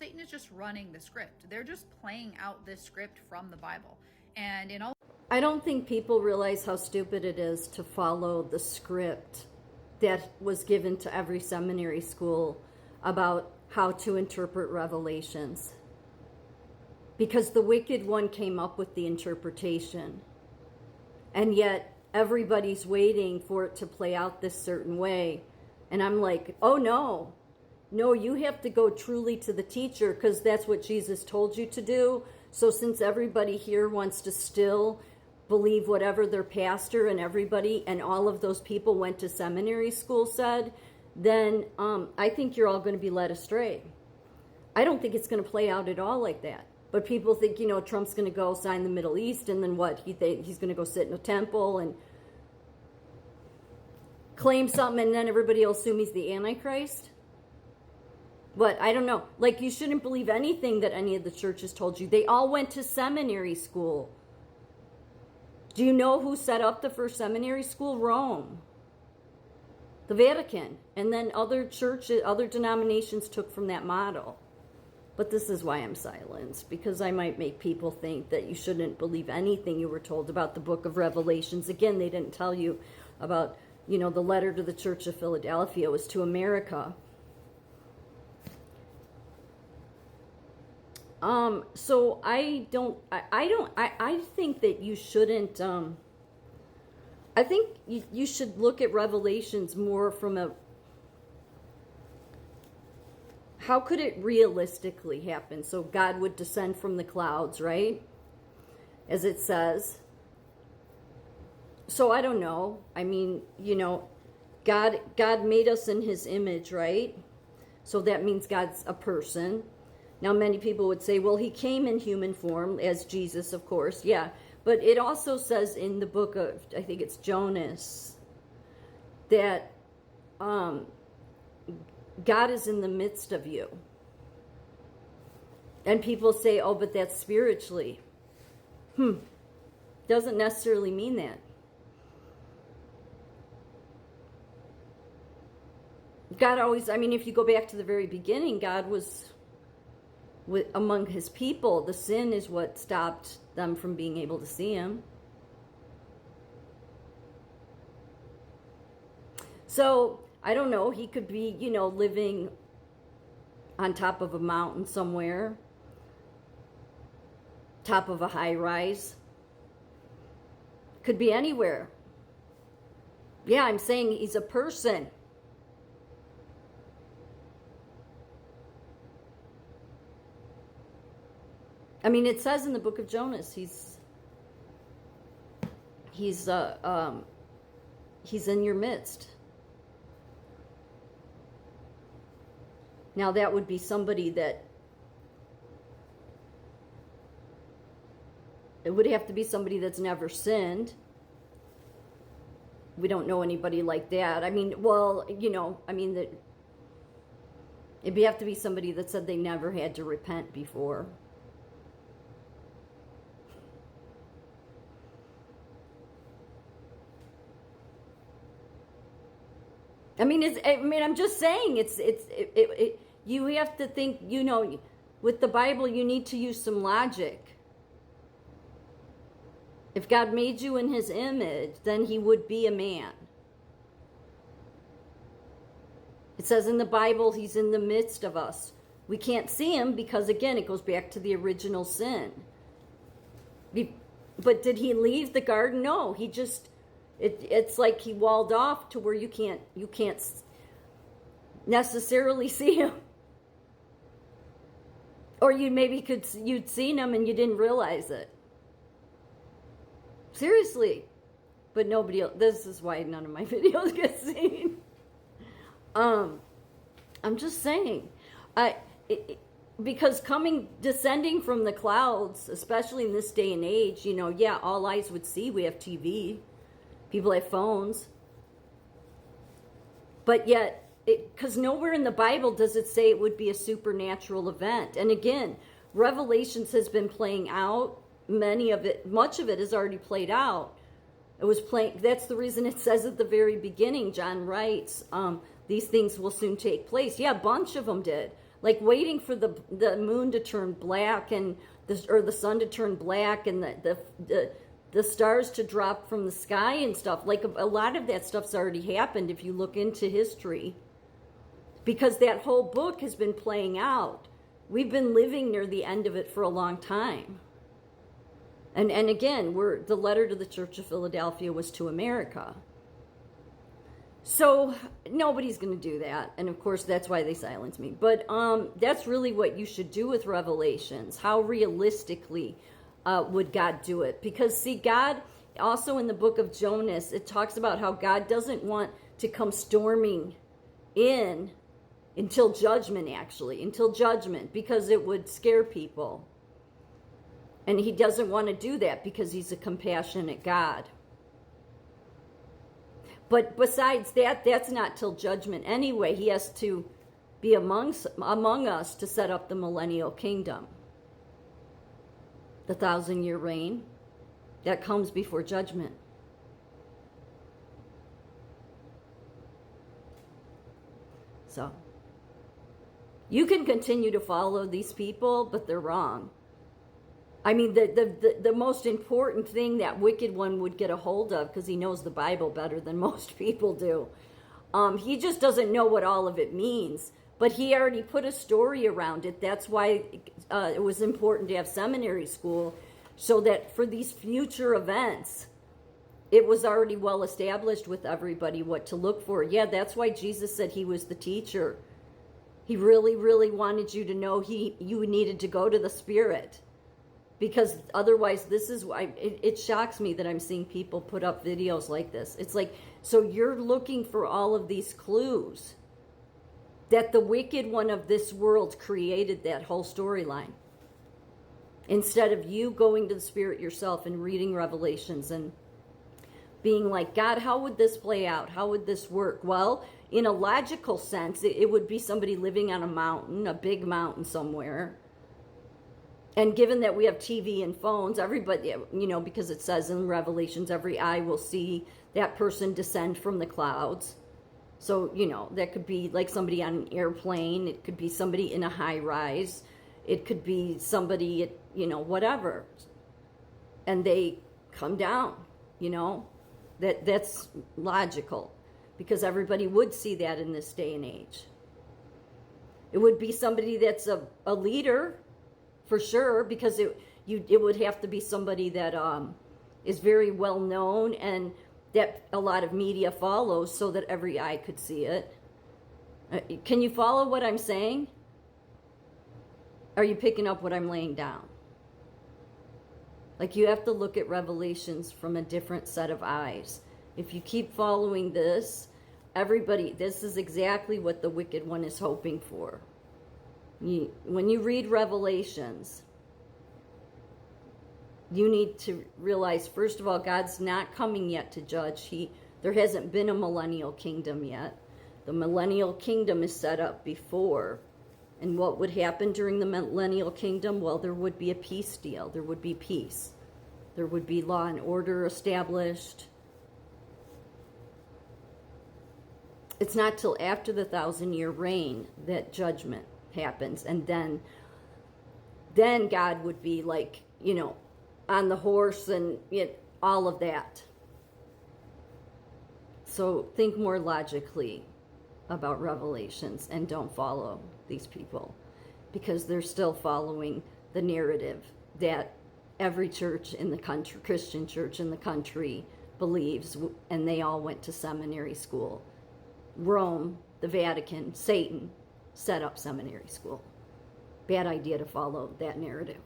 Satan is just running the script. They're just playing out this script from the Bible. And in all, I don't think people realize how stupid it is to follow the script that was given to every seminary school about how to interpret Revelations. Because the wicked one came up with the interpretation. And yet everybody's waiting for it to play out this certain way. And I'm like, oh no. No, you have to go truly to the teacher, because that's what Jesus told you to do. So since everybody here wants to still believe whatever their pastor and everybody and all of those people went to seminary school said, then I think you're all going to be led astray. I don't think it's going to play out at all like that. But people think, Trump's going to go sign the Middle East, and then what? He's going to go sit in a temple and claim something, and then everybody will assume he's the Antichrist? But I don't know. Like, you shouldn't believe anything that any of the churches told you. They all went to seminary school. Do you know who set up the first seminary school? Rome. The Vatican. And then other churches, other denominations took from that model. But this is why I'm silenced, because I might make people think that you shouldn't believe anything you were told about the book of Revelations. Again, they didn't tell you about, the letter to the Church of Philadelphia was to America. So I think that you shouldn't, I think you should look at Revelations more from how could it realistically happen? So God would descend from the clouds, right? As it says. So I don't know. I mean, God made us in his image, right? So that means God's a person. Now, many people would say, well, he came in human form as Jesus, of course. Yeah. But it also says in the book of, I think it's Jonas, that God is in the midst of you. And people say, oh, but that's spiritually. Doesn't necessarily mean that. God always, if you go back to the very beginning, God was among his people. The sin is what stopped them from being able to see him. So, I don't know, he could be, living on top of a mountain somewhere, top of a high rise. Could be anywhere. Yeah, I'm saying he's a person. It says in the book of Jonas, he's in your midst. Now that would be somebody that, it would have to be somebody that's never sinned. We don't know anybody like that. That it'd have to be somebody that said they never had to repent before. I'm just saying, you have to think, with the Bible, you need to use some logic. If God made you in his image, then he would be a man. It says in the Bible, he's in the midst of us. We can't see him because, again, it goes back to the original sin. But did he leave the garden? No, he just... It's like he walled off to where you can't necessarily see him, or you'd seen him and you didn't realize it. Seriously, but nobody else. This is why none of my videos get seen. I'm just saying, because descending from the clouds, especially in this day and age, all eyes would see. We have TV. People have phones. But yet, because nowhere in the Bible does it say it would be a supernatural event. And again, Revelations has been playing out. Much of it has already played out. It was playing. That's the reason it says at the very beginning, John writes, these things will soon take place. Yeah, a bunch of them did. like waiting for the moon to turn black and the sun to turn black and the stars to drop from the sky and stuff. Like a lot of that stuff's already happened if you look into history, because that whole book has been playing out. We've been living near the end of it for a long time. And again, the letter to the Church of Philadelphia was to America. So nobody's going to do that. And of course, that's why they silence me. But that's really what you should do with Revelations. How realistically would God do it? Because see, God, also in the book of Jonas, it talks about how God doesn't want to come storming in until judgment, because it would scare people. And he doesn't want to do that because he's a compassionate God. But besides that, that's not till judgment anyway. He has to be among us to set up the millennial kingdom. The 1,000-year reign, that comes before judgment. So, you can continue to follow these people, but they're wrong. I mean, the most important thing that wicked one would get a hold of, because he knows the Bible better than most people do, he just doesn't know what all of it means. But he already put a story around it. That's why it was important to have seminary school, so that for these future events, it was already well established with everybody what to look for. Yeah, that's why Jesus said he was the teacher. He really, really wanted you to know you needed to go to the Spirit. Because otherwise, this is why it shocks me that I'm seeing people put up videos like this. It's like, so you're looking for all of these clues that the wicked one of this world created that whole storyline. Instead of you going to the Spirit yourself and reading Revelations and being like, God, how would this play out? How would this work? Well, in a logical sense, it would be somebody living on a mountain, a big mountain somewhere. And given that we have TV and phones, everybody, because it says in Revelations, every eye will see that person descend from the clouds. So, that could be like somebody on an airplane. It could be somebody in a high rise. It could be somebody at, whatever. And they come down, That's logical, because everybody would see that in this day and age. It would be somebody that's a leader, for sure, because it would have to be somebody that is very well known and that a lot of media follows, so that every eye could see it. Can you follow what I'm saying? Are you picking up what I'm laying down? Like, you have to look at Revelations from a different set of eyes. If you keep following this, this is exactly what the wicked one is hoping for. When you read Revelations, you need to realize, first of all, God's not coming yet to judge. There hasn't been a millennial kingdom yet. The millennial kingdom is set up before. And what would happen during the millennial kingdom? Well, there would be a peace deal. There would be peace. There would be law and order established. It's not till after the 1,000-year reign that judgment happens. And then God would be like, on the horse and all of that. So think more logically about Revelations and don't follow these people, because they're still following the narrative that every church in the country, Christian church in the country, believes, and they all went to seminary school. Rome, the Vatican, Satan set up seminary school. Bad idea to follow that narrative.